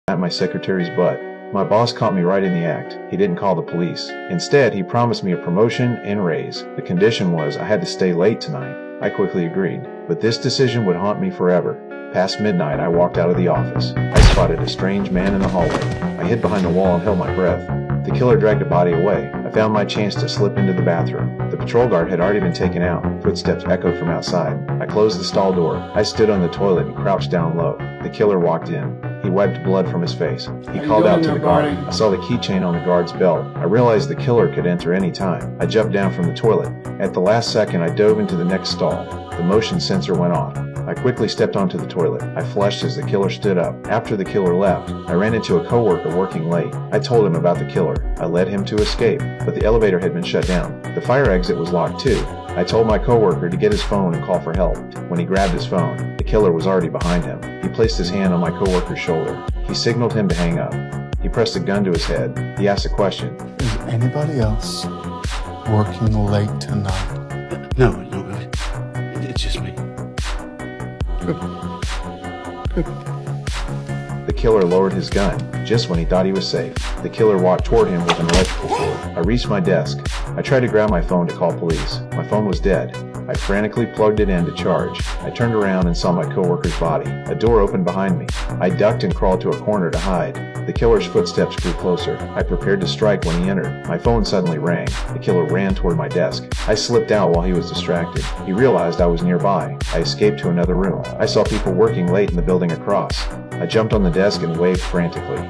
at my secretary's butt. My boss caught me right in the act. He didn't call the police. Instead, he promised me a promotion and raise. The condition was I had to stay late tonight. I quickly agreed, but this decision would haunt me forever. Past midnight, I walked out of the office. I spotted a strange man in the hallway. I hid behind the wall and held my breath. The killer dragged a body away. I found my chance to slip into the bathroom. The patrol guard had already been taken out. Footsteps echoed from outside. I closed the stall door. I stood on the toilet and crouched down low. The killer walked in. He wiped blood from his face. He called out to the guard. I saw the keychain on the guard's belt. I realized the killer could enter any time. I jumped down from the toilet. At the last second, I dove into the next stall. The motion sensor went off. I quickly stepped onto the toilet. I flushed as the killer stood up. After the killer left, I ran into a coworker working late. I told him about the killer. I led him to escape, but the elevator had been shut down. The fire exit was locked too. I told my coworker to get his phone and call for help. When he grabbed his phone, the killer was already behind him. He placed his hand on my coworker's shoulder. He signaled him to hang up. He pressed a gun to his head. He asked a question. Is anybody else working late tonight? No, it's just me. Good. The killer lowered his gun, just when he thought he was safe. The killer walked toward him with an electrical cord. I reached my desk. I tried to grab my phone to call police. My phone was dead. I frantically plugged it in to charge. I turned around and saw my coworker's body. A door opened behind me. I ducked and crawled to a corner to hide. The killer's footsteps grew closer. I prepared to strike when he entered. My phone suddenly rang. The killer ran toward my desk. I slipped out while he was distracted. He realized I was nearby. I escaped to another room. I saw people working late in the building across. I jumped on the desk and waved frantically.